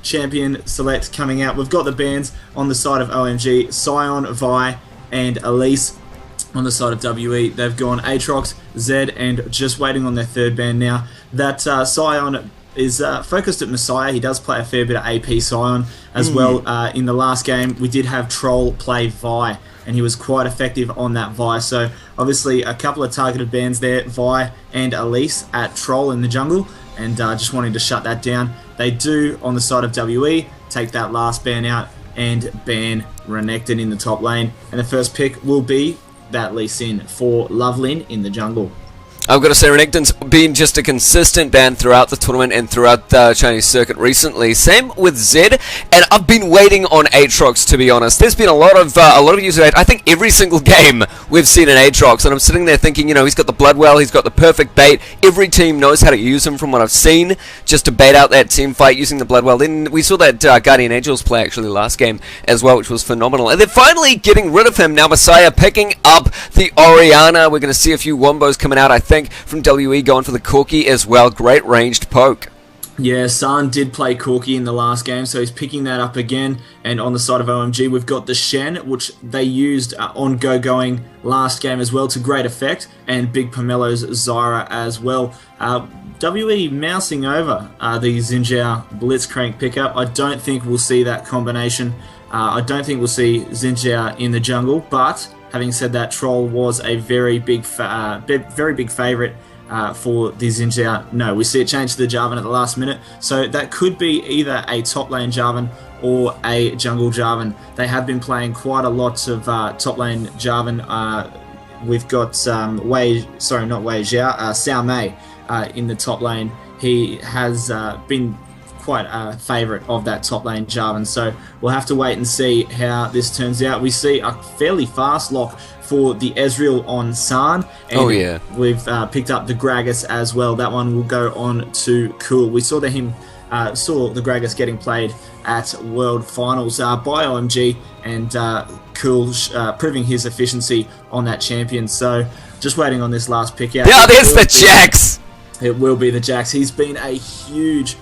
champion select coming out. We've got the bans on the side of OMG, Scion, Vi, and Elise. On the side of WE, they've gone Aatrox, Zed, and just waiting on their third ban now. That Scion is focused at Messiah. He does play a fair bit of AP Scion as well. In the last game, we did have Troll play Vi, and he was quite effective on that Vi. So obviously a couple of targeted bans there, Vi and Elise at Troll in the jungle, and just wanting to shut that down. They do, on the side of WE, take that last ban out and ban Renekton in the top lane. And the first pick will be that Lee Sin for Lovelin in the jungle. I've got to say, Renekton's been just a consistent ban throughout the tournament and throughout the Chinese circuit recently. Same with Zed, and I've been waiting on Aatrox, to be honest. There's been a lot of user hate. I think every single game we've seen an Aatrox, and I'm sitting there thinking, you know, he's got the Bloodwell, he's got the perfect bait. Every team knows how to use him from what I've seen, just to bait out that team fight using the Bloodwell. Then we saw that Guardian Angels play actually last game as well, which was phenomenal. And they're finally getting rid of him. Now Messiah picking up the Orianna. We're going to see a few wombos coming out, I think, from WE going for the Corki as well. Great ranged poke. Yeah, San did play Corki in the last game, so he's picking that up again. And on the side of OMG, we've got the Shen, which they used on Going last game as well to great effect, and Big Pomelo's Zyra as well. WE mousing over the Xinjiao Blitzcrank pickup. I don't think we'll see that combination. I don't think we'll see Xinjiao in the jungle, but having said that, Troll was a very big favourite for the Xinjiao. No, we see it change to the Jarvan at the last minute, so that could be either a top lane Jarvan or a jungle Jarvan. They have been playing quite a lot of top lane Jarvan. We've got Sao Mei in the top lane. He has been quite a favourite of that top lane Jarvan, so we'll have to wait and see how this turns out. We see a fairly fast lock for the Ezreal on San, and we've picked up the Gragas as well. That one will go on to Cool. We saw the Gragas getting played at World Finals by OMG, and Cool proving his efficiency on that champion. So just waiting on this last pick out. Yeah, there's the Jax. It will be the Jax. He's been a huge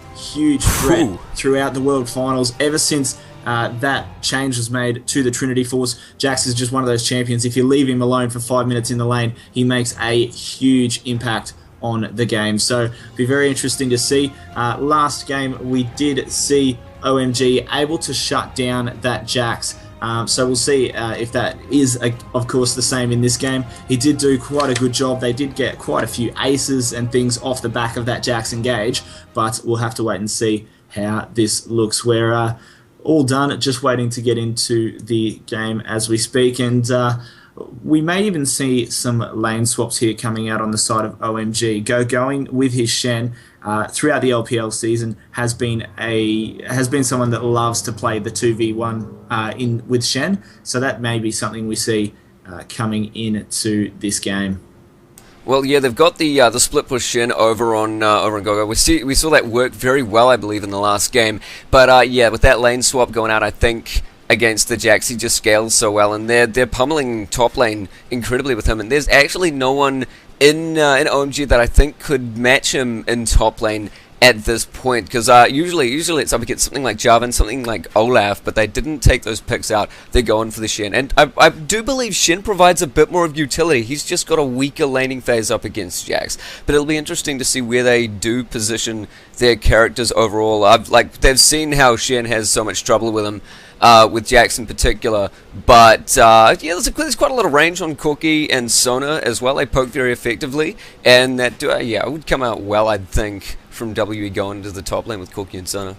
threat throughout the World Finals ever since that change was made to the Trinity Force. Jax is just one of those champions. If you leave him alone for 5 minutes in the lane, he makes a huge impact on the game. So it'll be very interesting to see. Last game we did see OMG able to shut down that Jax. So we'll see if that is, of course, the same in this game. He did do quite a good job. They did get quite a few aces and things off the back of that Jax engage, but we'll have to wait and see how this looks. We're all done, just waiting to get into the game as we speak, and we may even see some lane swaps here coming out on the side of OMG. Going with his Shen throughout the LPL season has been someone that loves to play the 2v1 with Shen, so that may be something we see coming into this game. Well, yeah, they've got the split push Shen over on Gogo. We saw that work very well, I believe, in the last game. But yeah, with that lane swap going out, I think against the Jax, he just scales so well, and they're pummeling top lane incredibly with him. And there's actually no one in OMG that I think could match him in top lane at this point, because usually it's up against something like Jarvan, something like Olaf, but they didn't take those picks out. They're going for the Shen, and I do believe Shen provides a bit more of utility. He's just got a weaker laning phase up against Jax, but it'll be interesting to see where they do position their characters overall. They've seen how Shen has so much trouble with him, with Jax in particular, but yeah, there's quite a lot of range on Corki and Sona as well. They poke very effectively, and that it would come out well, I'd think, from WE going to the top lane with Corki and Sona.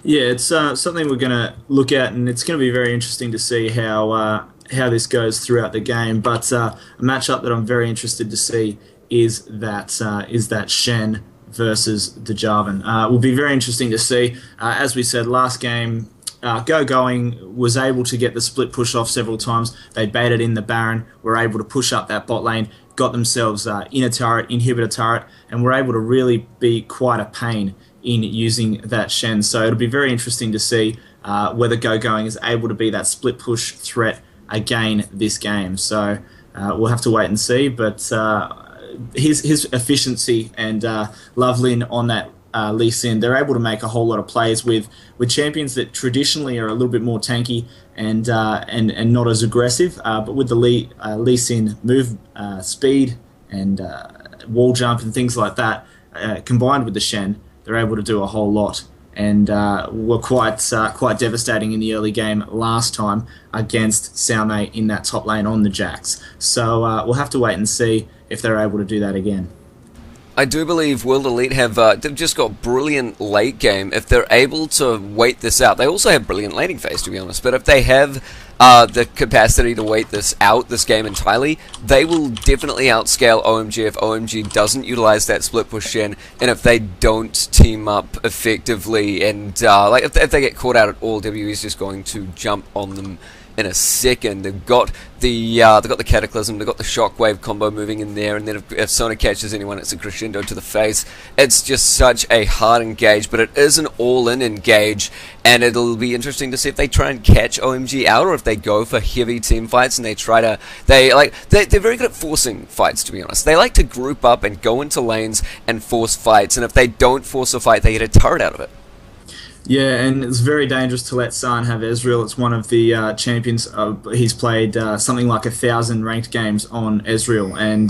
Yeah, it's something we're going to look at, and it's going to be very interesting to see how this goes throughout the game. But a matchup that I'm very interested to see is that Shen versus the Jarvan. Will be very interesting to see. As we said last game, Going was able to get the split push off several times. They baited in the Baron, were able to push up that bot lane, got themselves inner turret, inhibitor turret, and were able to really be quite a pain in using that Shen. So it'll be very interesting to see whether Going is able to be that split push threat again this game. So we'll have to wait and see, but his efficiency and Lovelin on that Lee Sin, they're able to make a whole lot of plays with champions that traditionally are a little bit more tanky and not as aggressive. But with the Lee Sin move speed and wall jump and things like that, combined with the Shen, they're able to do a whole lot. And were quite devastating in the early game last time against Xiao Mei in that top lane on the Jax. So we'll have to wait and see if they're able to do that again. I do believe World Elite have they've just got brilliant late game. If they're able to wait this out, they also have brilliant laning phase, to be honest. But if they have the capacity to wait this game entirely, they will definitely outscale OMG if OMG doesn't utilize that split push Shen, and if they don't team up effectively, and like if they get caught out at all, WE is just going to jump on them in a second. They've got the Cataclysm, they've got the Shockwave combo moving in there, and then if Sona catches anyone, it's a crescendo to the face. It's just such a hard engage, but it is an all-in engage, and it'll be interesting to see if they try and catch OMG out, or if they go for heavy team fights and they try to they're very good at forcing fights, to be honest. They like to group up and go into lanes and force fights, and if they don't force a fight, they get a turret out of it. Yeah, and it's very dangerous to let San have Ezreal. It's one of the champions. He's played something like 1,000 ranked games on Ezreal and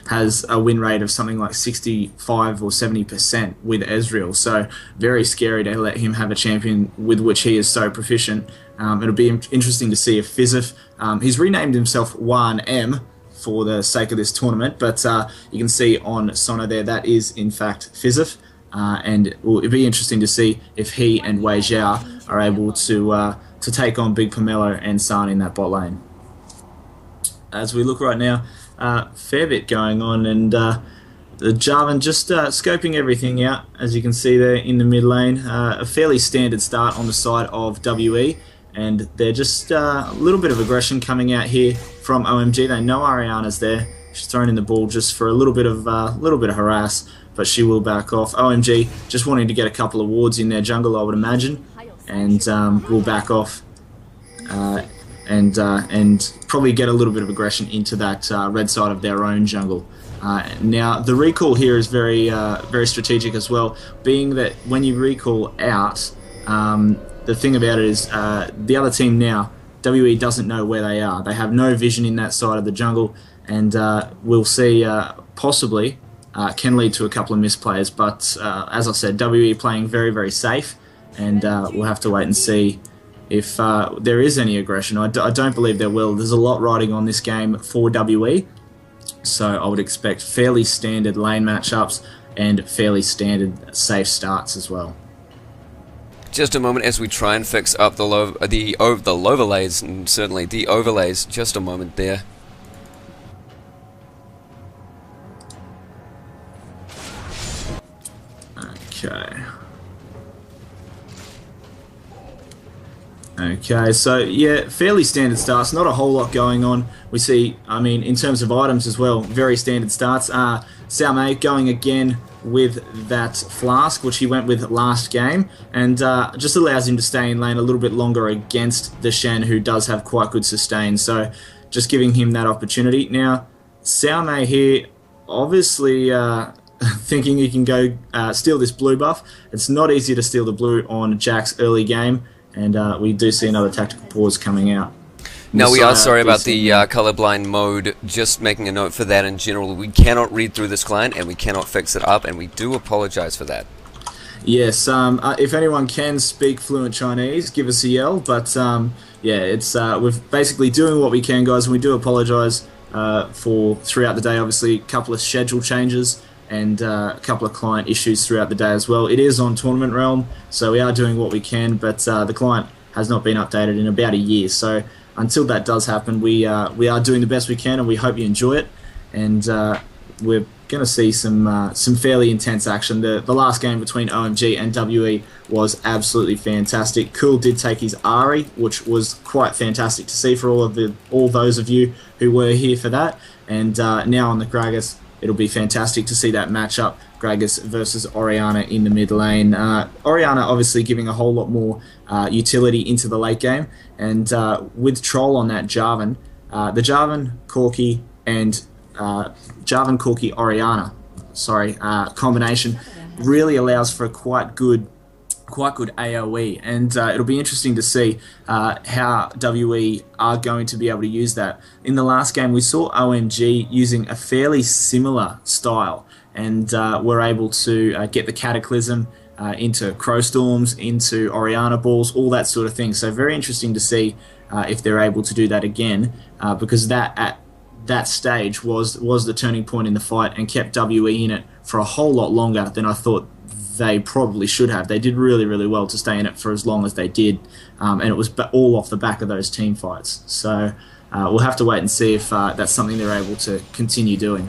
has a win rate of something like 65 or 70% with Ezreal. So very scary to let him have a champion with which he is so proficient. It'll be interesting to see if Fizzif, he's renamed himself 1M for the sake of this tournament, but you can see on Sona there, that is in fact Fizzif. And it'll be interesting to see if he and Wei Xiao are able to take on Big Pomelo and San in that bot lane. As we look right now, fair bit going on, and the Jarvan just scoping everything out, as you can see there in the mid lane. A fairly standard start on the side of WE, and they're just a little bit of aggression coming out here from OMG. They know Ariana's there. She's thrown in the ball just for a little bit of harass, but she will back off. OMG just wanting to get a couple of wards in their jungle, I would imagine, and will back off and probably get a little bit of aggression into that red side of their own jungle. Now the recall here is very strategic as well, being that when you recall out, the thing about it is the other team now, WE doesn't know where they are. They have no vision in that side of the jungle, and we'll see possibly can lead to a couple of misplays, but as I said, WE playing very, very safe, and we'll have to wait and see if there is any aggression. I don't believe there will. There's a lot riding on this game for WE, so I would expect fairly standard lane matchups and fairly standard safe starts as well. Just a moment as we try and fix up the overlays, and certainly the overlays. Just a moment there. Okay, so yeah, fairly standard starts, not a whole lot going on. We see, I mean, in terms of items as well, very standard starts. Xiao Mei going again with that flask, which he went with last game, and just allows him to stay in lane a little bit longer against the Shen, who does have quite good sustain, so just giving him that opportunity. Now, Xiao Mei here, obviously thinking he can go steal this blue buff. It's not easy to steal the blue on Jack's early game, and we do see another tactical pause coming out. Now, we are sorry about the colorblind mode. Just making a note for that in general. We cannot read through this client, and we cannot fix it up, and we do apologize for that. Yes, if anyone can speak fluent Chinese, give us a yell, but yeah, it's we're basically doing what we can, guys, and we do apologize for throughout the day. Obviously, a couple of schedule changes and a couple of client issues throughout the day as well. It is on Tournament Realm, so we are doing what we can, but the client has not been updated in about a year, so until that does happen, we are doing the best we can, and we hope you enjoy it, and we're going to see some fairly intense action. The last game between OMG and WE was absolutely fantastic. Cool did take his Ari, which was quite fantastic to see for all those of you who were here for that, and now on the Gragas, it'll be fantastic to see that matchup, Gragas versus Orianna in the mid lane. Orianna obviously giving a whole lot more utility into the late game, and with Troll on that Jarvan, the Jarvan, Corki, and Jarvan, Corki, Orianna, combination really allows for a quite good AoE, and it'll be interesting to see how WE are going to be able to use that. In the last game, we saw OMG using a fairly similar style, and were able to get the Cataclysm into Crow Storms, into Oriana Balls, all that sort of thing. So very interesting to see if they're able to do that again, because that at that stage was the turning point in the fight and kept WE in it for a whole lot longer than I thought they probably should have. They did really, really well to stay in it for as long as they did, and it was all off the back of those team fights. So we'll have to wait and see if that's something they're able to continue doing.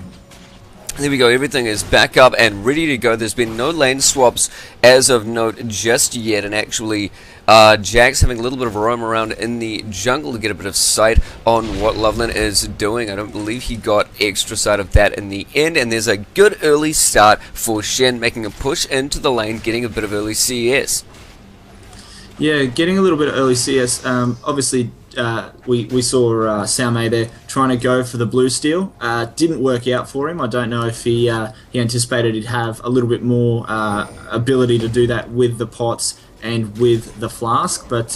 There we go, everything is back up and ready to go. There's been no lane swaps as of note just yet, and actually Jack's having a little bit of a roam around in the jungle to get a bit of sight on what Loveland is doing. I don't believe he got extra sight of that in the end, and there's a good early start for Shen, making a push into the lane, getting a bit of early CS. Yeah, getting a little bit of early CS. Obviously, we saw Sao Mei there trying to go for the blue steal. Didn't work out for him. I don't know if he anticipated he'd have a little bit more ability to do that with the pots and with the flask, but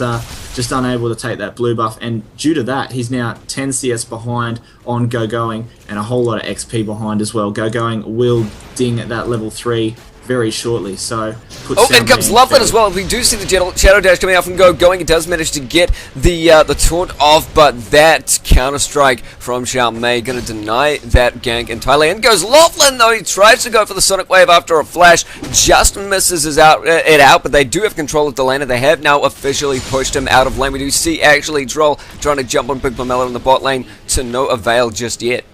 just unable to take that blue buff. And due to that, he's now 10 CS behind on Going, and a whole lot of XP behind as well. Going will ding at that level 3 very shortly, so and comes Loveland as well. We do see the Shadow Dash coming out from Going. It does manage to get the taunt off, but that counter strike from Xiao Mei going to deny that gank entirely. And goes Loveland, though. He tries to go for the Sonic Wave after a flash, just misses it out, but they do have control of the lane, and they have now officially pushed him out of lane. We do see actually Troll trying to jump on Big Pomelo in the bot lane to no avail just yet.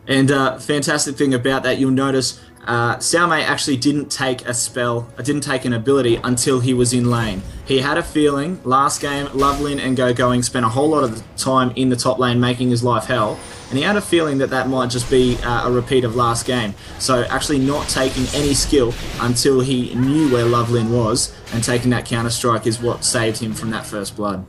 And fantastic thing about that, you'll notice Sao Mei actually didn't take a spell, didn't take an ability until he was in lane. He had a feeling, last game, Loveland and Going spent a whole lot of the time in the top lane making his life hell, and he had a feeling that that might just be a repeat of last game. So actually not taking any skill until he knew where Loveland was, and taking that counter strike is what saved him from that first blood.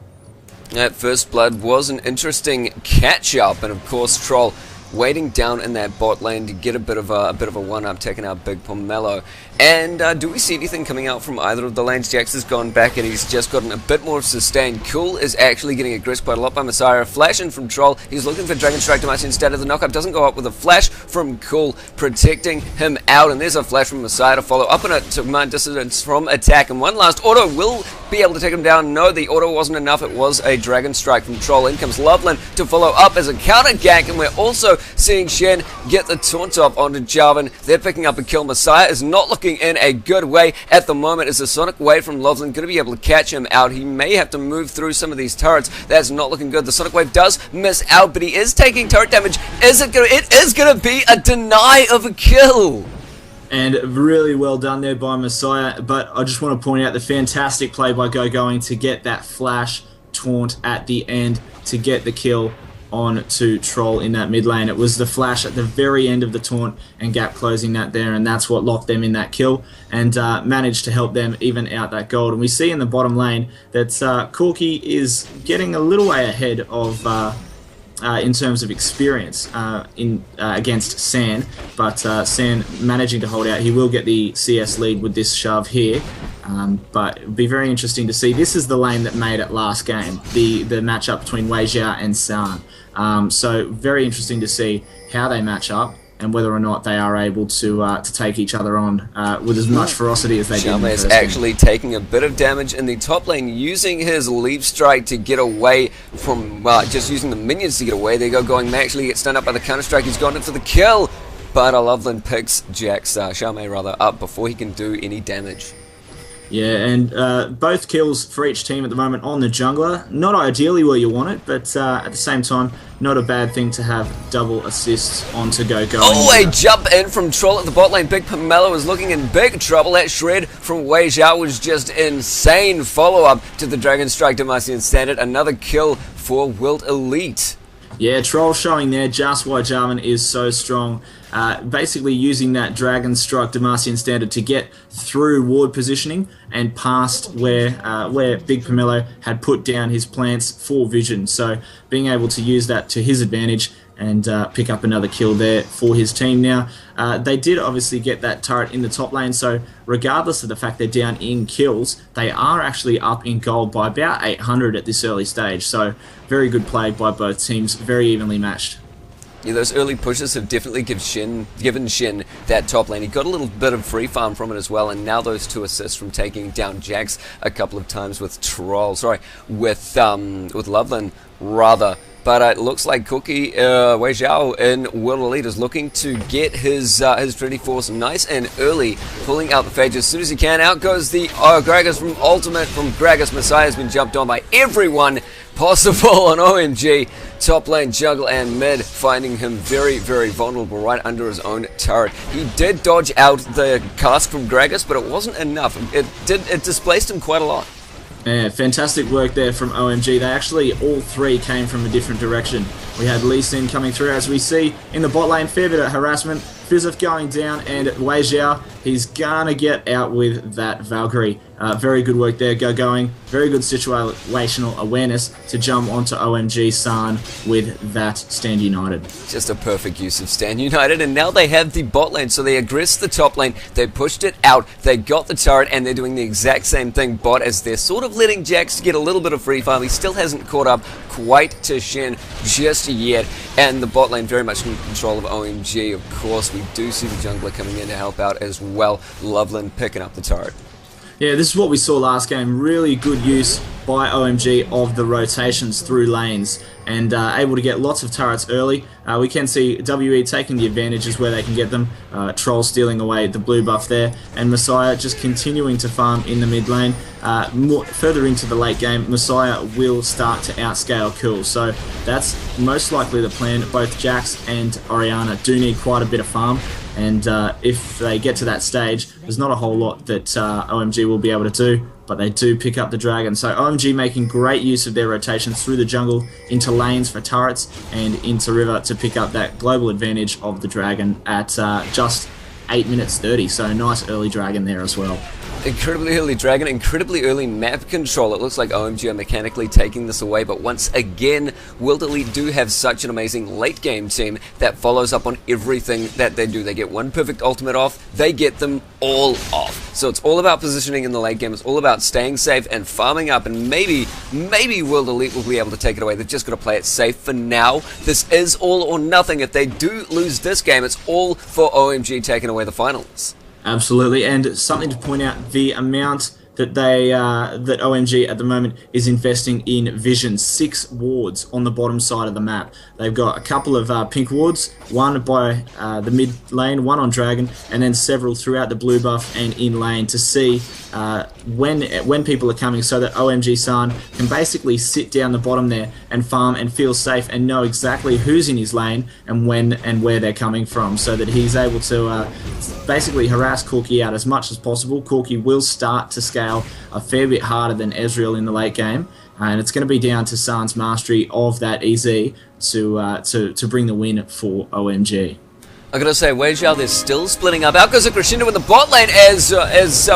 That first blood was an interesting catch-up, and of course Troll waiting down in that bot lane to get a bit of a one-up, taking out Big Pomelo. And do we see anything coming out from either of the lanes? Jax has gone back and he's just gotten a bit more sustain. Cool is actually getting aggressed quite a lot by Messiah. Flash in from Troll. He's looking for Dragon Strike Demacia instead of the knockup. Doesn't go up with a flash from Cool, protecting him out. And there's a flash from Messiah to follow up on it to command distance from attack. And one last auto will be able to take him down. No, the auto wasn't enough. It was a Dragon Strike from Troll. In comes Loveland to follow up as a counter gank. And we're also seeing Shen get the taunt off onto Jarvan. They're picking up a kill. Messiah is not looking in a good way at the moment. Is a Sonic Wave from Loveland going to be able to catch him out? He may have to move through some of these turrets. That's not looking good. The Sonic Wave does miss out, but he is taking turret damage. It is going to be a deny of a kill. And really well done there by Messiah, but I just want to point out the fantastic play by Going to get that flash taunt at the end to get the kill on to Troll in that mid lane. It was the flash at the very end of the taunt and gap closing that there, and that's what locked them in that kill and managed to help them even out that gold. And we see in the bottom lane that Corky is getting a little way ahead of in terms of experience against San, but San managing to hold out. He will get the CS lead with this shove here, but it would be very interesting to see. This is the lane that made it last game, the matchup between Wei Xiao and San. So very interesting to see how they match up and whether or not they are able to take each other on with as much ferocity as they did. Xiaomei is actually taking a bit of damage in the top lane, using his leap strike to get away from, just using the minions to get away. There you go, Going may actually get stunned up by the counter strike. He's gone in for the kill, but Loveland picks Xiaomei rather up before he can do any damage. Yeah, and both kills for each team at the moment on the jungler. Not ideally where you want it, but at the same time, not a bad thing to have double assists onto Going. Oh, a jump in from Troll at the bot lane. Big Pomelo is looking in big trouble. That shred from Wei Xiao was just insane. Follow-up to the Dragon Strike Demacia Standard. Another kill for Wild Elite. Yeah, Troll showing there just why Jarvan is so strong. Basically using that Dragon Strike Demacian Standard to get through ward positioning and past where Big Pomelo had put down his plants for vision. So being able to use that to his advantage and pick up another kill there for his team. Now, they did obviously get that turret in the top lane, so regardless of the fact they're down in kills, they are actually up in gold by about 800 at this early stage. So very good play by both teams, very evenly matched. Yeah, those early pushes have definitely given Shin that top lane. He got a little bit of free farm from it as well, and now those 2 assists from taking down Jax a couple of times with Loveland, rather. But it looks like Cookie Wei Xiao in World Elite is looking to get his Trinity Force nice and early, pulling out the Phage as soon as he can. Out goes the Gragas from Ultimate from Gragas. Messiah has been jumped on by everyone possible on OMG. Top lane, jungle, and mid, finding him very, very vulnerable right under his own turret. He did dodge out the cast from Gragas, but it wasn't enough. It displaced him quite a lot. Yeah, fantastic work there from OMG. They actually, all 3 came from a different direction. We had Lee Sin coming through, as we see in the bot lane, fair bit of harassment. Fizzif going down, and Wei Xiao, he's gonna get out with that Valkyrie. Very good work there, going. Very good situational awareness to jump onto OMG San with that Stand United. Just a perfect use of Stand United, and now they have the bot lane, so they aggressed the top lane, they pushed it out, they got the turret, and they're doing the exact same thing bot as they're sort of letting Jax get a little bit of free farm. He still hasn't caught up quite to Shin just yet, and the bot lane very much in control of OMG. Of course, we do see the jungler coming in to help out as well. Loveland picking up the turret. Yeah, this is what we saw last game. Really good use by OMG of the rotations through lanes, and able to get lots of turrets early. We can see WE taking the advantages where they can get them. Troll stealing away the blue buff there, and Messiah just continuing to farm in the mid lane. Further into the late game, Messiah will start to outscale kills, so that's most likely the plan. Both Jax and Orianna do need quite a bit of farm, and if they get to that stage, there's not a whole lot that OMG will be able to do, but they do pick up the dragon. So OMG making great use of their rotations through the jungle, into lanes for turrets, and into river to pick up that global advantage of the dragon at just 8 minutes 30. So nice early dragon there as well. Incredibly early dragon, incredibly early map control. It looks like OMG are mechanically taking this away, but once again, World Elite do have such an amazing late game team that follows up on everything that they do. They get one perfect ultimate off, they get them all off. So it's all about positioning in the late game, it's all about staying safe and farming up, and maybe World Elite will be able to take it away. They've just got to play it safe for now. This is all or nothing. If they do lose this game, it's all for OMG taking away the finals. Absolutely, and something to point out, the amount that that OMG at the moment is investing in vision. 6 wards on the bottom side of the map. They've got a couple of pink wards, one by the mid lane, one on dragon, and then several throughout the blue buff and in lane to see when people are coming, so that OMG San can basically sit down the bottom there and farm and feel safe and know exactly who's in his lane and when and where they're coming from, so that he's able to basically harass Corki out as much as possible. Corki will start to scale a fair bit harder than Ezreal in the late game, and it's going to be down to San's mastery of that EZ to bring the win for OMG. I gotta say, Wei Xiao, they're still splitting up. Out goes a crescendo in the bot lane as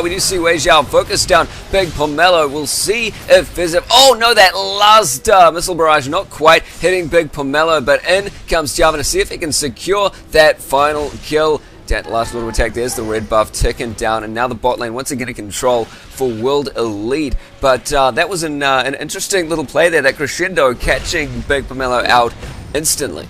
we do see Wei Xiao focus down Big Pomelo. We'll see if Fizzif... Oh no, that last missile barrage not quite hitting Big Pomelo, but in comes Jarvan to see if he can secure that final kill. That last little attack, there's the red buff ticking down, and now the bot lane once again in control for World Elite. But that was an interesting little play there, that crescendo catching Big Pomelo out instantly.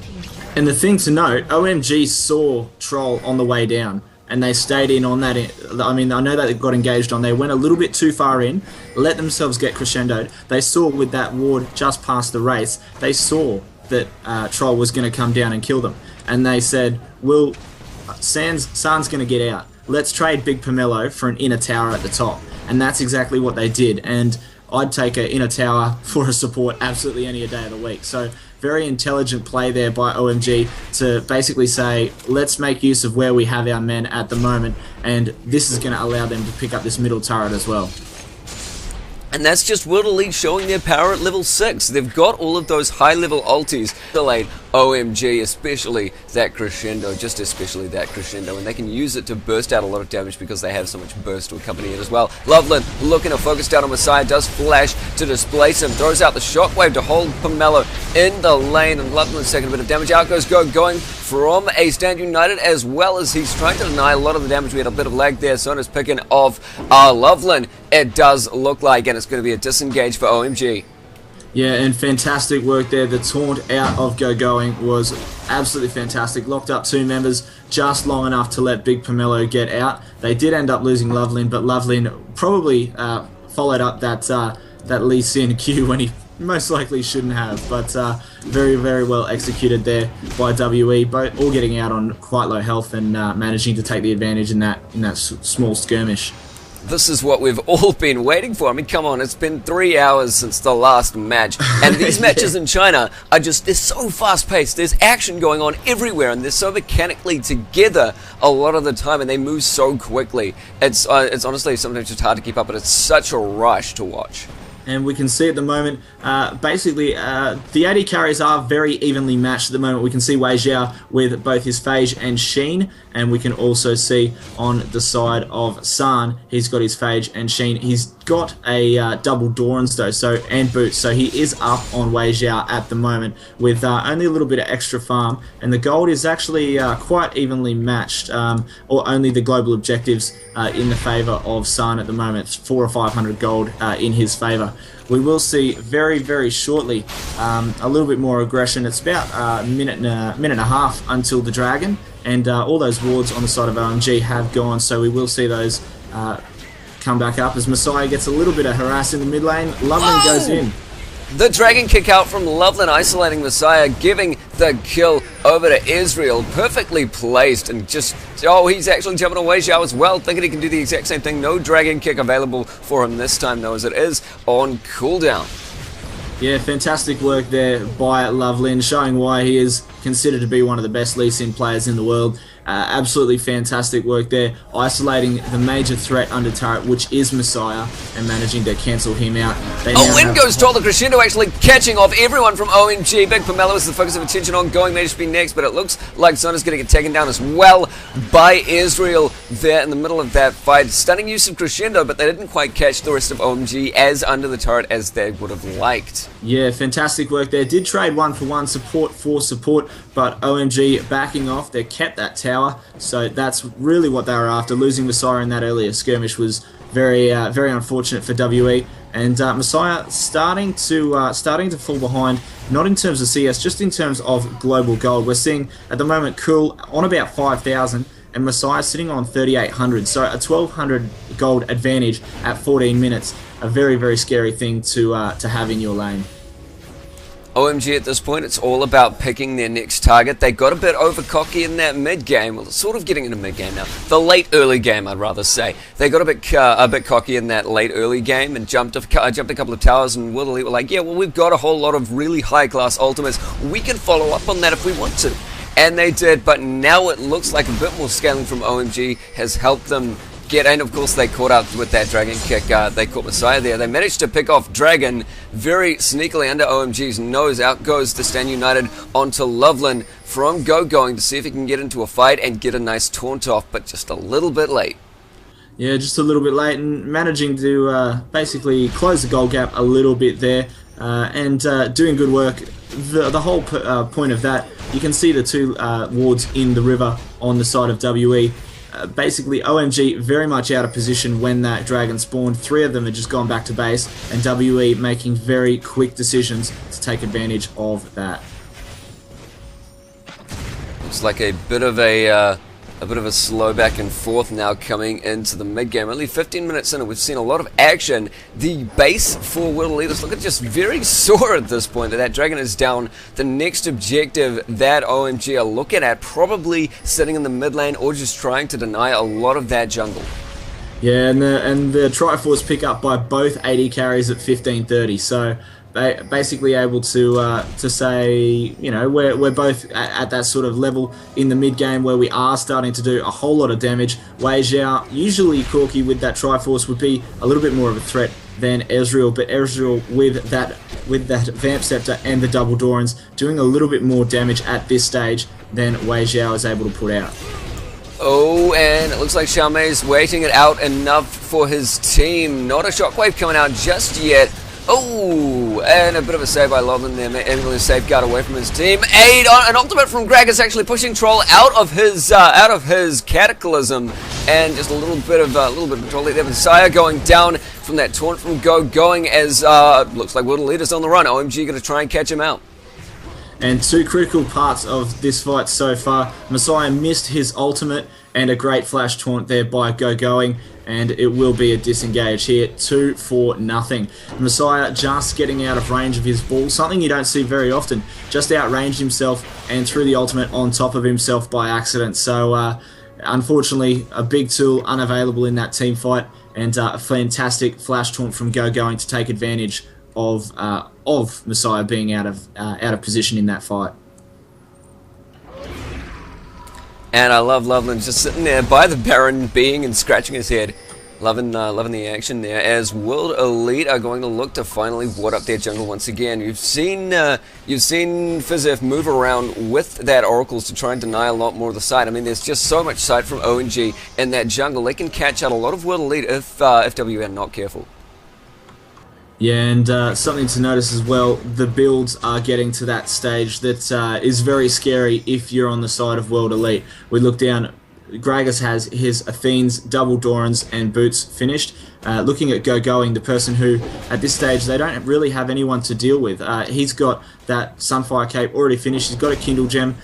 And the thing to note, OMG saw Troll on the way down, and they stayed in on that. I mean, I know that they got engaged on. They went a little bit too far in, let themselves get crescendoed. They saw with that ward just past the race, they saw that Troll was going to come down and kill them. And they said, well, San's going to get out. Let's trade Big Pomelo for an inner tower at the top. And that's exactly what they did. And I'd take an inner tower for a support absolutely any day of the week. So very intelligent play there by OMG to basically say, let's make use of where we have our men at the moment, and this is going to allow them to pick up this middle turret as well. And that's just World Elite showing their power at level 6. They've got all of those high-level ultis. The lane, OMG, especially that crescendo, just especially that crescendo, and they can use it to burst out a lot of damage because they have so much burst to accompany it as well. Loveland looking to focus down on Messiah, does flash to displace him, throws out the shockwave to hold Pomelo in the lane, and Loveland's taking a bit of damage. Out goes Go, going from a Stand United, as well as he's trying to deny a lot of the damage. We had a bit of lag there. Sona's picking off Loveland, it does look like, and it's going to be a disengage for OMG. Yeah, and fantastic work there. The taunt out of Going was absolutely fantastic. Locked up 2 members just long enough to let Big Pomelo get out. They did end up losing Loveland, but Loveland probably followed up that Lee Sin Q when he most likely shouldn't have. But very, very well executed there by WE, both all getting out on quite low health and managing to take the advantage in that small skirmish. This is what we've all been waiting for. I mean, come on, it's been 3 hours since the last match. And these matches in China are just, they're so fast-paced. There's action going on everywhere, and they're so mechanically together a lot of the time, and they move so quickly. It's honestly sometimes just hard to keep up, but it's such a rush to watch. And we can see at the moment, basically, the AD carries are very evenly matched at the moment. We can see Wei Xiao with both his Phage and Sheen, and we can also see on the side of San, he's got his Phage and Sheen. He's got a double Dorans though, and Boots, so he is up on Wei Xiao at the moment with only a little bit of extra farm, and the gold is actually quite evenly matched, or only the global objectives in the favour of San at the moment. It's 400 or 500 gold in his favour. We will see very, very shortly a little bit more aggression. It's about a minute and a half until the Dragon, and all those wards on the side of OMG have gone, so we will see those come back up as Messiah gets a little bit of harass in the mid lane. Loveland goes in. The Dragon kick out from Loveland, isolating Messiah, giving the kill over to Israel. Perfectly placed, and just, oh, he's actually jumping away Xiao as well, thinking he can do the exact same thing. No Dragon kick available for him this time, though, as it is on cooldown. Yeah, fantastic work there by Loveland, showing why he is considered to be one of the best Lee Sin players in the world. Absolutely fantastic work there, isolating the major threat under turret, which is Messiah, and managing to cancel him out. In goes Toll, the crescendo actually catching off everyone from OMG. Big Pomelo is the focus of attention on Going, may just be next, but it looks like Sona's going to get taken down as well by Israel there in the middle of that fight. Stunning use of crescendo, but they didn't quite catch the rest of OMG as under the turret as they would have liked. Yeah, fantastic work there. Did trade 1-for-1 support for support, but OMG backing off. They kept that tower, so that's really what they were after. Losing Messiah in that earlier skirmish was very unfortunate for WE, and Messiah starting to fall behind, not in terms of CS, just in terms of global gold. We're seeing at the moment Cool on about 5,000, and Messiah sitting on 3,800, so a 1,200 gold advantage at 14 minutes. A very, very scary thing to have in your lane. OMG at this point, it's all about picking their next target. They got a bit over cocky in that mid game. Well, sort of getting into mid game now. The late early game, I'd rather say. They got a bit cocky in that late early game and jumped a couple of towers, and Will Elite were like, yeah, well, we've got a whole lot of really high class ultimates. We can follow up on that if we want to. And they did, but now it looks like a bit more scaling from OMG has helped them get, and of course they caught up with that Dragon kick. They caught Messiah there. They managed to pick off Dragon very sneakily under OMG's nose. Out goes the Stand United onto Loveland from Going to see if he can get into a fight and get a nice taunt off, but just a little bit late. Yeah, just a little bit late, and managing to basically close the goal gap a little bit there, and doing good work. The whole point of that, you can see the two wards in the river on the side of WE. Basically, OMG very much out of position when that Dragon spawned. 3 of them had just gone back to base, and WE making very quick decisions to take advantage of that. Looks like a bit of a slow back and forth now coming into the mid game. Only 15 minutes in, and we've seen a lot of action. The base for World Leaders looking just very sore at this point. That Dragon is down. The next objective that OMG are looking at, probably sitting in the mid lane or just trying to deny a lot of that jungle. Yeah, and the Triforce pick up by both AD carries at 1530. So basically able to say, you know, we're both at that sort of level in the mid game where we are starting to do a whole lot of damage. Wei Xiao, usually Corky with that Triforce, would be a little bit more of a threat than Ezreal, but Ezreal with that Vamp Scepter and the double Dorans doing a little bit more damage at this stage than Wei Xiao is able to put out. Oh, and it looks like Xiaomei's waiting it out enough for his team. Not a shockwave coming out just yet. Oh, and a bit of a save by Loveland there, able to safeguard away from his team. Aid on an ultimate from Gragas, actually pushing Troll out of his Cataclysm, and just a little bit of control there. Messiah going down from that taunt from going as looks like World Elite's on the run. OMG going to try and catch him out. And two critical parts of this fight so far. Messiah missed his ultimate and a great flash taunt there by Going, and it will be a disengage here, 2-0. Messiah just getting out of range of his ball, something you don't see very often. Just outranged himself and threw the ultimate on top of himself by accident. So unfortunately, a big tool unavailable in that team fight, and a fantastic flash taunt from Going to take advantage of Messiah being out of position in that fight. And I love Loveland just sitting there by the Baron being and scratching his head. Loving the action there as World Elite are going to look to finally ward up their jungle once again. You've seen Fizef move around with that Oracles to try and deny a lot more of the side. I mean, there's just so much sight from OMG in that jungle. They can catch out a lot of World Elite if we are not careful. Yeah, and something to notice as well, the builds are getting to that stage that is very scary if you're on the side of World Elite. We look down, Gragas has his Athene's, double Dorans and Boots finished. Looking at Going, the person who, at this stage, they don't really have anyone to deal with. He's got that Sunfire Cape already finished, he's got a Kindle Gem,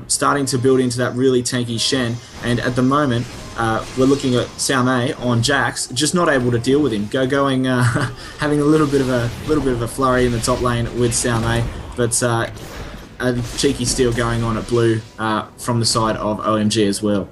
starting to build into that really tanky Shen, and at the moment, we're looking at Xiaomei on Jax, just not able to deal with him. Going having a little bit of a flurry in the top lane with Xiaomei, but a cheeky steal going on at blue from the side of OMG as well.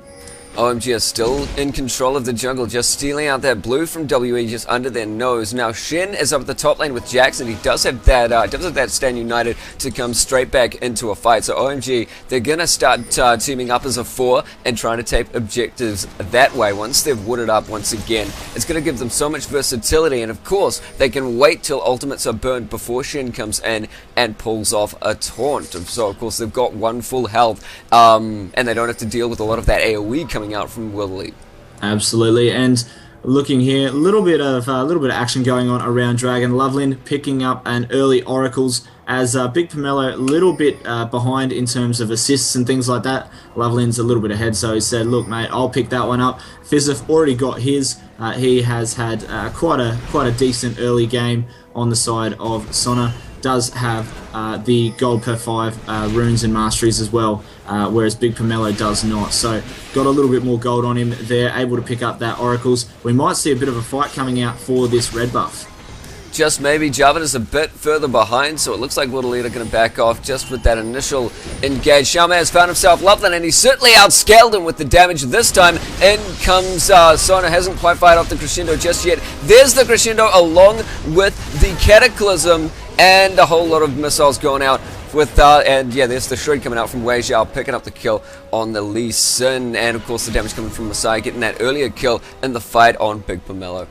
OMG are still in control of the jungle, just stealing out that blue from WE just under their nose. Now Shin is up at the top lane with Jax, and he does have that Stand United to come straight back into a fight. So OMG, they're gonna start teaming up as a 4 and trying to take objectives that way. Once they've wooded up once again, it's gonna give them so much versatility, and of course they can wait till ultimates are burned before Shin comes in and pulls off a taunt. So of course they've got 1 full health, and they don't have to deal with a lot of that AoE coming out from World Elite. Absolutely, and looking here, a little bit of action going on around Dragon. Loveland picking up an early Oracles as Big Pomelo a little bit behind in terms of assists and things like that. Loveland's a little bit ahead, so he said, "Look, mate, I'll pick that one up." Fizef already got his. He has had quite a decent early game on the side of Sona. Does have the gold per 5 runes and masteries as well, whereas Big Pomelo does not. So got a little bit more gold on him. They're able to pick up that Oracles. We might see a bit of a fight coming out for this red buff. Just maybe. Jarvan is a bit further behind, so it looks like World Elite are going to back off just with that initial engage. Xiaomei has found himself Loveland, and he certainly outscaled him with the damage this time. In comes Sona, hasn't quite fired off the Crescendo just yet. There's the Crescendo along with the Cataclysm, and a whole lot of missiles going out with, and yeah, there's the Shred coming out from Wei Xiao, picking up the kill on the Lee Sin, and of course the damage coming from Messiah, getting that earlier kill in the fight on Big Pomelo.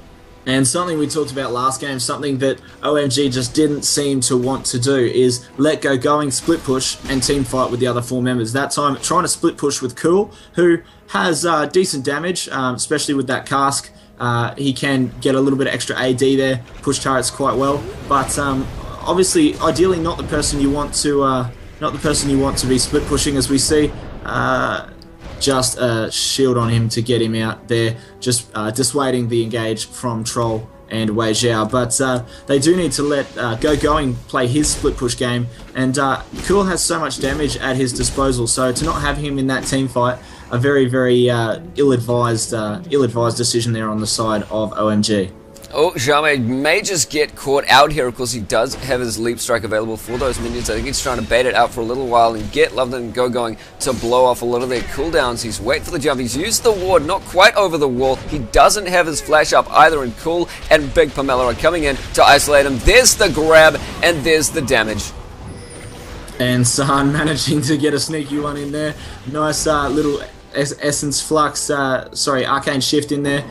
And something we talked about last game, something that OMG just didn't seem to want to do, is let Going, split push, and team fight with the other 4 members. That time, trying to split push with Cool, who has decent damage, especially with that cask. He can get a little bit of extra AD there, push turrets quite well, but obviously, ideally, not the person you want to be split pushing, as we see. Just a shield on him to get him out there, just dissuading the engage from Troll and Wei Xiao. But they do need to let Going play his split push game, and Cool has so much damage at his disposal, so to not have him in that team fight, a very, very ill-advised decision there on the side of OMG. Oh, Xiaomei may just get caught out here. Of course, he does have his Leap Strike available for those minions. I think he's trying to bait it out for a little while and get Loveland and Going to blow off a lot of their cooldowns. He's waiting for the jump. He's used the ward, not quite over the wall. He doesn't have his flash up either, and Cool and Big Pomelo are coming in to isolate him. There's the grab, and there's the damage. And San managing to get a sneaky one in there. Nice little Essence Flux, Arcane Shift in there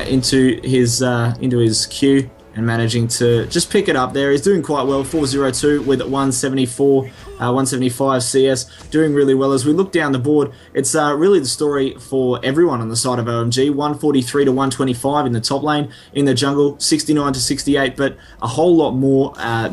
into his Q, and managing to just pick it up there. He's doing quite well, 402 with 175 CS, doing really well. As we look down the board, it's really the story for everyone on the side of OMG. 143 to 125 in the top lane, in the jungle 69 to 68, but a whole lot more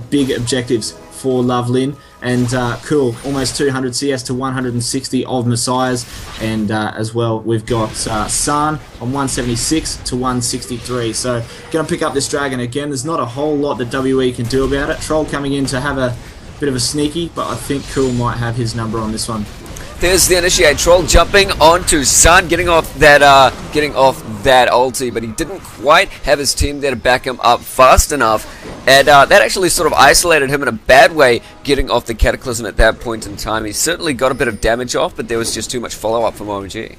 big objectives for Lovelin, and cool, almost 200 CS to 160 of Messiahs, and as well we've got San on 176 to 163. So gonna pick up this dragon again. There's not a whole lot that WE can do about it. Troll coming in to have a bit of a sneaky, but I think Cool might have his number on this one. There's the initiate. Troll jumping onto Sun, getting off that ulti, but he didn't quite have his team there to back him up fast enough, and that actually sort of isolated him in a bad way, getting off the Cataclysm at that point in time. He certainly got a bit of damage off, but there was just too much follow-up from OMG.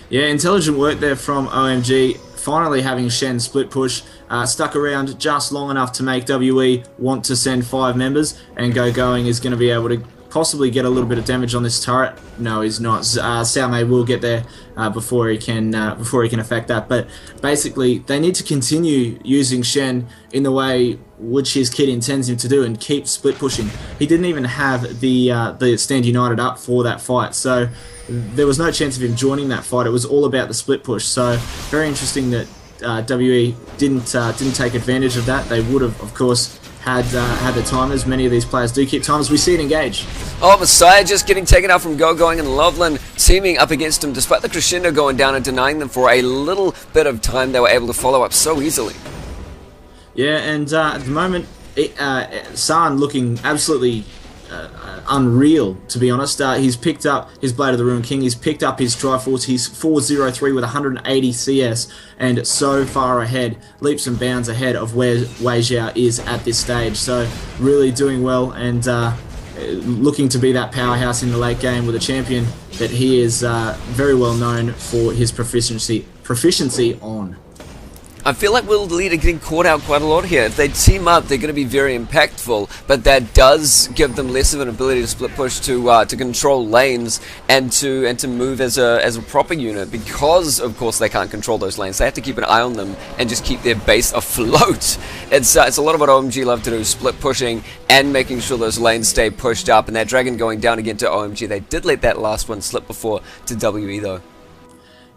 Yeah, intelligent work there from OMG. Finally having Shen split push, stuck around just long enough to make WE want to send 5 members, and going is going to be able to possibly get a little bit of damage on this turret. No, he's not. Xiaomei will get there before he can affect that. But basically, they need to continue using Shen in the way which his kit intends him to do, and keep split pushing. He didn't even have the Stand United up for that fight, so there was no chance of him joining that fight. It was all about the split push. So very interesting that WE didn't take advantage of that. They would have, of course, had the timers. Many of these players do keep timers. We see it engage. Oh, Messiah just getting taken out from going, and Loveland teaming up against him despite the crescendo going down and denying them for a little bit of time. They were able to follow up so easily. Yeah, and at the moment, San looking absolutely unreal, to be honest. He's picked up his Blade of the Ruined King, he's picked up his Triforce, he's 403 with 180 CS, and so far ahead, leaps and bounds ahead of where Wei Xiao is at this stage. So really doing well, and looking to be that powerhouse in the late game with a champion that he is very well known for his proficiency on. I feel like World Elite are getting caught out quite a lot here. If they team up, they're going to be very impactful, but that does give them less of an ability to split push, to control lanes, and to move as a proper unit, because of course they can't control those lanes. They have to keep an eye on them and just keep their base afloat. It's a lot of what OMG love to do, split pushing and making sure those lanes stay pushed up, and that dragon going down again to OMG. They did let that last one slip before to WE though.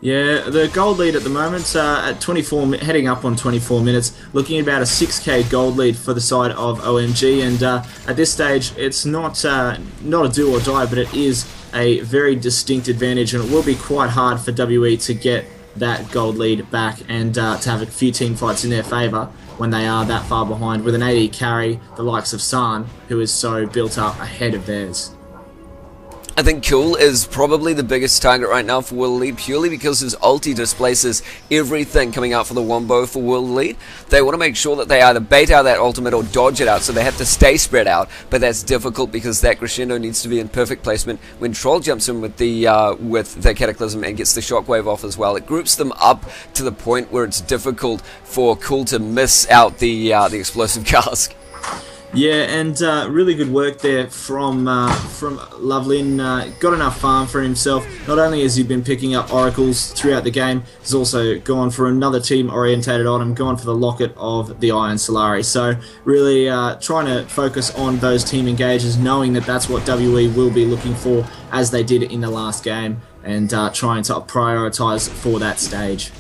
Yeah, the gold lead at the moment at 24, heading up on 24 minutes, looking at about a 6k gold lead for the side of OMG, and at this stage it's not a do or die, but it is a very distinct advantage, and it will be quite hard for WE to get that gold lead back, and to have a few team fights in their favour when they are that far behind, with an AD carry the likes of San, who is so built up ahead of theirs. I think Cool is probably the biggest target right now for World Elite, purely because his ulti displaces everything coming out for the Wombo for World Elite. They want to make sure that they either bait out that ultimate or dodge it out, so they have to stay spread out, but that's difficult because that crescendo needs to be in perfect placement when Troll jumps in with the Cataclysm and gets the shockwave off as well. It groups them up to the point where it's difficult for Cool to miss out the explosive cask. Yeah, and really good work there from Lovelin. Got enough farm for himself. Not only has he been picking up oracles throughout the game, he's also gone for another team-orientated item, gone for the Locket of the Iron Solari. So really trying to focus on those team engages, knowing that that's what WE will be looking for, as they did in the last game, and trying to prioritise for that stage.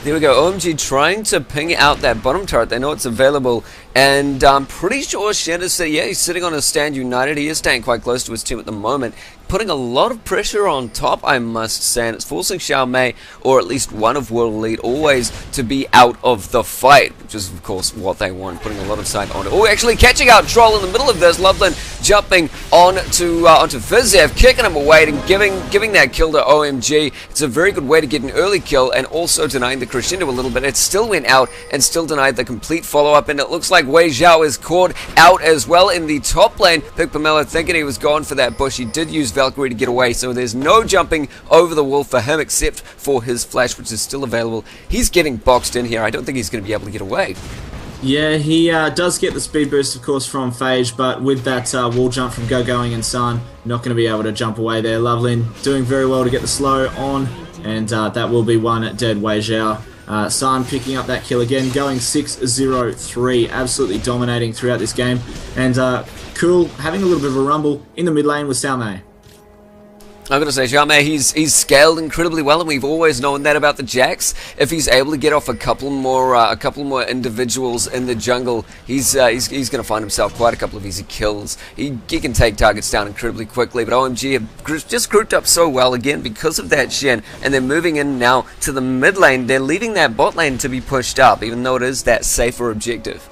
There we go, OMG trying to ping out that bottom turret. They know it's available, and I'm pretty sure Shen is, yeah, he's sitting on a Stand United. He is staying quite close to his team at the moment, putting a lot of pressure on top, I must say, and it's forcing Xiaomei, or at least one of World Elite, always to be out of the fight, which is of course what they want, putting a lot of sight on it. Oh, actually catching out Troll in the middle of this. Loveland jumping onto Viziev, kicking him away and giving that kill to OMG. It's a very good way to get an early kill, and also denying the crescendo a little bit. It still went out and still denied the complete follow-up, and it looks like Wei Xiao is caught out as well in the top lane. Big Pomelo thinking he was gone for that bush. He did use Valkyrie to get away, so there's no jumping over the wall for him except for his flash, which is still available. He's getting boxed in here. I don't think he's going to be able to get away. Yeah, he does get the speed boost, of course, from Phage, but with that wall jump from Going and San, not going to be able to jump away there. Lovelin doing very well to get the slow on, and that will be one dead Wei Xiao. San picking up that kill again, going 6-0-3, absolutely dominating throughout this game. And Cool having a little bit of a rumble in the mid lane with Salmei. I'm going to say, Xiaomei, he's scaled incredibly well, and we've always known that about the Jax. If he's able to get off a couple more individuals in the jungle, he's going to find himself quite a couple of easy kills. He can take targets down incredibly quickly, but OMG have just grouped up so well again because of that Shen, and they're moving in now to the mid lane. They're leaving that bot lane to be pushed up, even though it is that safer objective.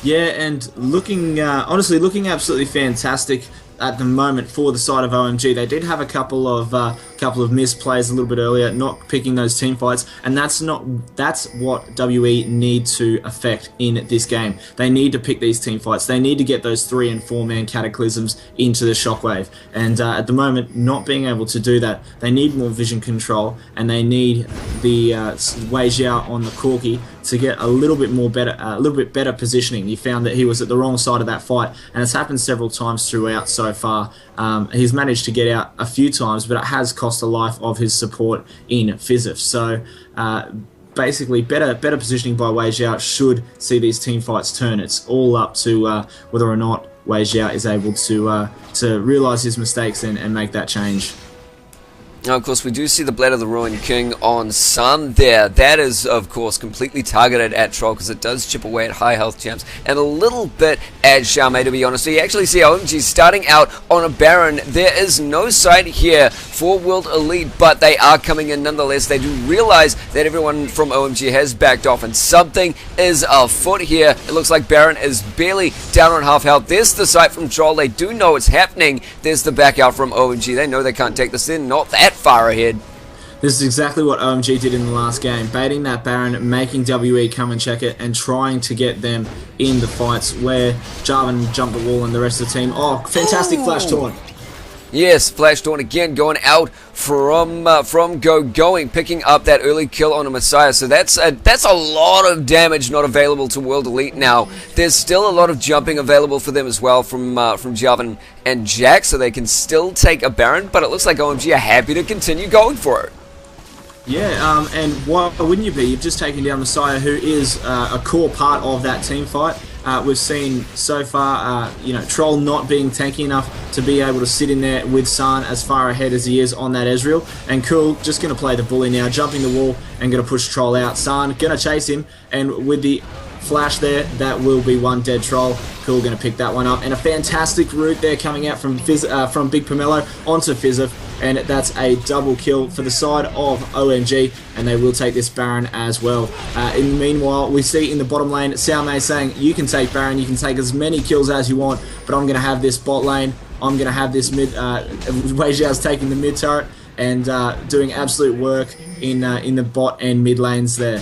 Yeah, and looking honestly looking absolutely fantastic at the moment for the side of OMG. They did have a couple of misplays a little bit earlier, not picking those team fights, and that's what WE need to affect in this game. They need to pick these team fights. They need to get those 3- and 4-man cataclysms into the shockwave, and at the moment, not being able to do that, they need more vision control, and they need the Wei Xiao on the Corki to get a little bit better positioning. You found that he was at the wrong side of that fight, and it's happened several times throughout so far. He's managed to get out a few times, but it has cost the life of his support in Fizzif. So basically, better positioning by Wei Xiao should see these team fights turn. It's all up to whether or not Wei Xiao is able to realise his mistakes and make that change. Now, of course, we do see the Blade of the Ruined King on Sun there. That is, of course, completely targeted at Troll because it does chip away at high health champs and a little bit at Xiaomei, to be honest. So you actually see OMG starting out on a Baron. There is no sight here for World Elite, but they are coming in nonetheless. They do realize that everyone from OMG has backed off and something is afoot here. It looks like Baron is barely down on half health. There's the sight from Troll. They do know it's happening. There's the back out from OMG. They know they can't take this in. Not that far ahead. This is exactly what OMG did in the last game, baiting that Baron, making WE come and check it, and trying to get them in the fights where Jarvan jumped the wall and the rest of the team. Oh, fantastic flash taunt. Yes, flash taunt again going out from Going, picking up that early kill on a Messiah. So that's a lot of damage not available to World Elite now. There's still a lot of jumping available for them as well from Jarvan and Jack, so they can still take a Baron, but it looks like OMG are happy to continue going for it. Yeah, and why wouldn't you be? You've just taken down Messiah, who is a core part of that team fight. We've seen so far, Troll not being tanky enough to be able to sit in there with San as far ahead as he is on that Ezreal. And Cool just going to play the bully now, jumping the wall and going to push Troll out. San going to chase him, and with the flash there, that will be one dead Troll. Cool going to pick that one up, and a fantastic route there coming out from Big Pomelo onto Fizzif, and that's a double kill for the side of OMG, and they will take this Baron as well. In the meanwhile, we see in the bottom lane Salmei saying, you can take Baron, you can take as many kills as you want, but I'm going to have this bot lane, I'm going to have this mid, Wei Xiao's taking the mid turret and doing absolute work in the bot and mid lanes there.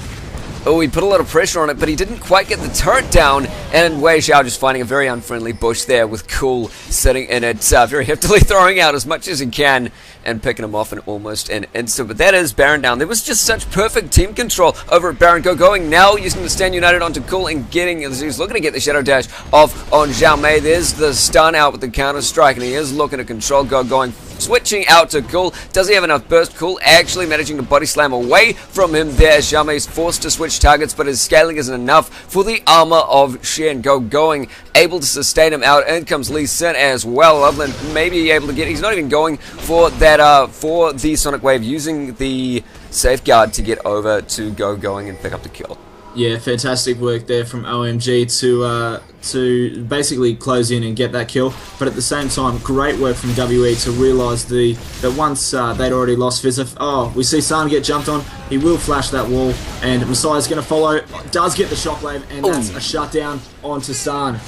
Oh, he put a lot of pressure on it, but he didn't quite get the turret down, and Wei Xiao just finding a very unfriendly bush there with Cool sitting in it, very heftily throwing out as much as he can and picking him off in almost an instant. But that is Baron down. There was just such perfect team control over at Baron. Going now, using the stand united onto Cool and he's looking to get the Shadow Dash off on Xiaomei. There's the stun out with the counter strike, and he is looking to control going. Switching out to Cool. Does he have enough burst? Cool actually managing to body slam away from him there. Xiaomei's forced to switch targets, but his scaling isn't enough for the armor of Shen. Going, able to sustain him out. In comes Lee Sin as well. Loveland maybe able to get. He's not even going for that for the Sonic Wave, using the safeguard to get over to Going and pick up the kill. Yeah, fantastic work there from OMG to basically close in and get that kill. But at the same time, great work from WE to realise that once they'd already lost Fizzif. Oh, we see San get jumped on. He will flash that wall, and Messiah's going to follow. Does get the shockwave, and that's a shutdown onto San.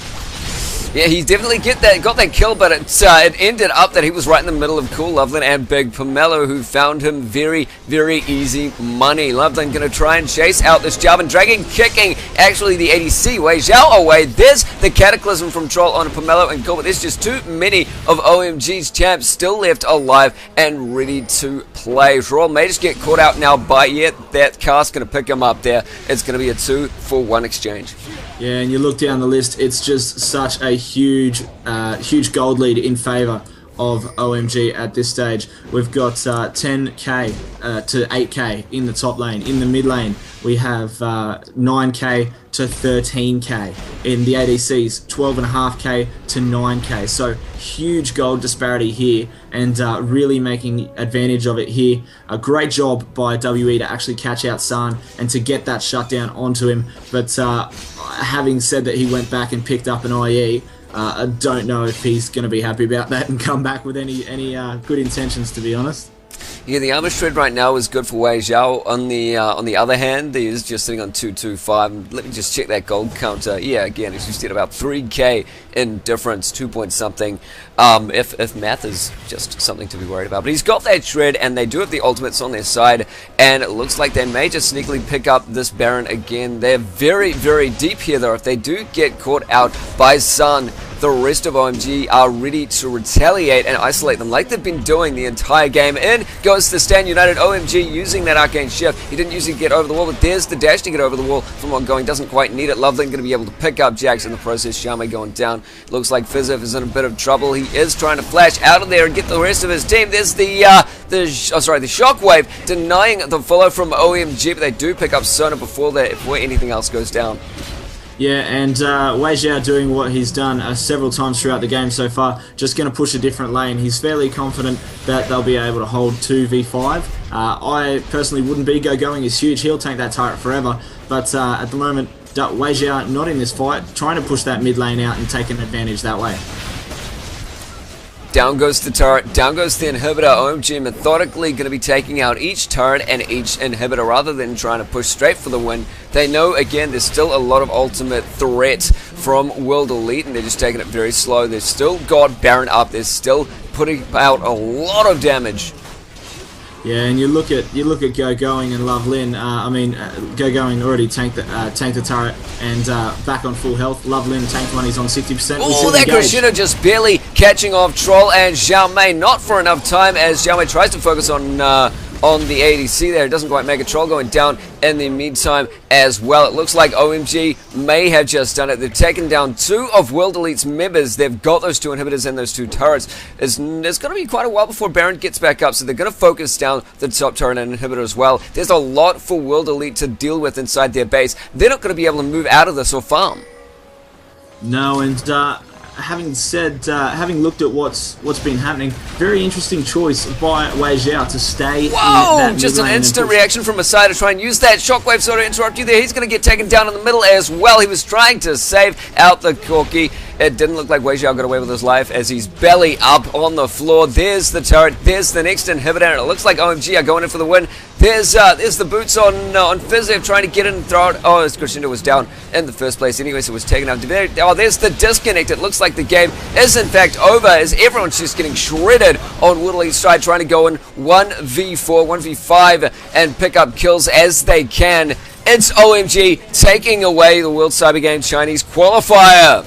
Yeah, he definitely got that kill, but it ended up that he was right in the middle of Cool, Loveland, and Big Pomelo, who found him very, very easy money. Loveland going to try and chase out this Jarvan Dragon, kicking actually the ADC Wei Xiao away. There's the Cataclysm from Troll on Pomelo and Cool, but there's just too many of OMG's champs still left alive and ready to play. Troll may just get caught out now, but yet that cast going to pick him up there. It's going to be a 2-for-1 exchange. Yeah, and you look down the list, it's just such a huge gold lead in favour of OMG at this stage. We've got 10k to 8k in the top lane. In the mid lane, we have 9k to 13k. In the ADCs, 12.5k to 9k. So huge gold disparity here, and really making advantage of it here. A great job by WE to actually catch out San and to get that shutdown onto him. But having said that, he went back and picked up an IE. I don't know if he's going to be happy about that and come back with any good intentions, to be honest. Yeah, the armor shred right now is good for Wei Zhao. On the other hand, he is just sitting on 225. Let me just check that gold counter. Yeah, again, it's just at about 3k in difference, 2 point something. If math is just something to be worried about. But he's got that shred, and they do have the ultimates on their side, and it looks like they may just sneakily pick up this Baron again. They're very, very deep here, though. If they do get caught out by Sun, the rest of OMG are ready to retaliate and isolate them like they've been doing the entire game. In goes the Stand United. OMG using that arcane shift. He didn't usually get over the wall, but there's the dash to get over the wall from ongoing. Doesn't quite need it. Loveland going to be able to pick up Jax in the process. Xiaomei going down. Looks like Fizzev is in a bit of trouble. He is trying to flash out of there and get the rest of his team. There's the shockwave denying the follow from OMG, but they do pick up Sona before anything else goes down. Yeah, and Wei Zhao doing what he's done several times throughout the game so far, just going to push a different lane. He's fairly confident that they'll be able to hold 2v5. I personally wouldn't be. Going is huge. He'll take that turret forever. But at the moment, Wei Zhao not in this fight, trying to push that mid lane out and take an advantage that way. Down goes the turret, down goes the inhibitor. OMG methodically going to be taking out each turret and each inhibitor rather than trying to push straight for the win. They know, again, there's still a lot of ultimate threat from World Elite, and they're just taking it very slow. They've still got Baron up. They're still putting out a lot of damage. Yeah, and you look at Going and Lovelin. Going already tanked the turret and back on full health. Lovelin tanked one. He's on 60%. Oh, that Crescendo just barely catching off Troll and Xiaomei. Not for enough time as Xiaomei tries to focus on the ADC there. It doesn't quite make a. Troll going down in the meantime as well. It looks like OMG may have just done it. They've taken down 2 of World Elite's members. They've got those 2 inhibitors and those 2 turrets. It's going to be quite a while before Baron gets back up, so they're going to focus down the top turret and inhibitor as well. There's a lot for World Elite to deal with inside their base. They're not going to be able to move out of this or farm. No, and having looked at what's been happening, very interesting choice by Wei Zhao to stay in that mid just an lane instant reaction from Masai to try and use that shockwave sort of interrupt you there. He's going to get taken down in the middle as well. He was trying to save out the Corki. It didn't look like Wei Zhao got away with his life as he's belly up on the floor. There's the turret. There's the next inhibitor. And it looks like OMG are going in for the win. There's the boots on Fizzev trying to get in and throw it. Oh, his Crescendo was down in the first place anyway, so it was taken out. Oh, there's the disconnect. It looks like the game is in fact over as everyone's just getting shredded on World Elite's side, trying to go in 1v4, 1v5 and pick up kills as they can. It's OMG taking away the World Cyber Games Chinese qualifier.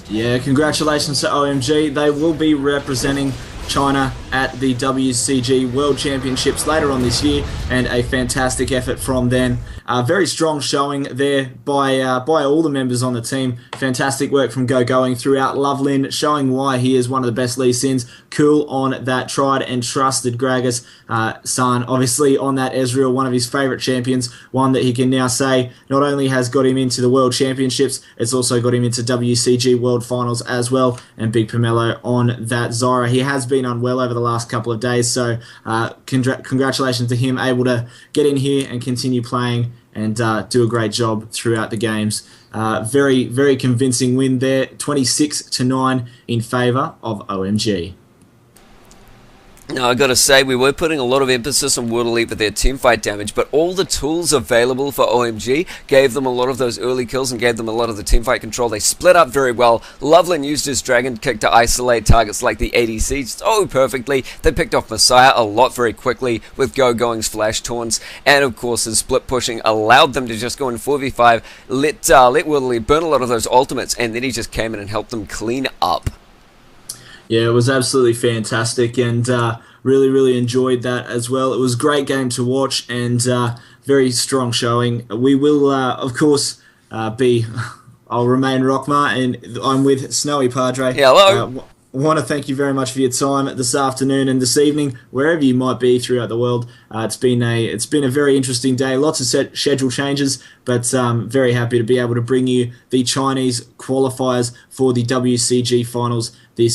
Yeah, congratulations to OMG. They will be representing China at the WCG World Championships later on this year, and a fantastic effort from them. Very strong showing there by all the members on the team. Fantastic work from Going throughout. Lovelin showing why he is one of the best Lee Sins. Cool on that tried and trusted Gragas. San obviously on that Ezreal, one of his favourite champions, one that he can now say not only has got him into the World Championships, it's also got him into WCG World Finals as well. And Big Pomelo on that Zara. He has been unwell over the last couple of days, so congratulations to him, able to get in here and continue playing and do a great job throughout the games. Very, very convincing win there, 26-9 in favour of OMG. Now, I gotta say, we were putting a lot of emphasis on World Elite with their teamfight damage, but all the tools available for OMG gave them a lot of those early kills and gave them a lot of the teamfight control. They split up very well. Loveland used his Dragon Kick to isolate targets like the ADC so perfectly. They picked off Messiah a lot very quickly with Going's flash taunts, and of course his split pushing allowed them to just go in 4v5, let World Elite burn a lot of those ultimates, and then he just came in and helped them clean up. Yeah, it was absolutely fantastic, and really, really enjoyed that as well. It was a great game to watch, and very strong showing. We will, of course, I'll remain Rockmar, and I'm with Snowy Padre. Yeah, hello. want to thank you very much for your time this afternoon and this evening, wherever you might be throughout the world. It's been a very interesting day. Lots of schedule changes, but very happy to be able to bring you the Chinese qualifiers for the WCG finals this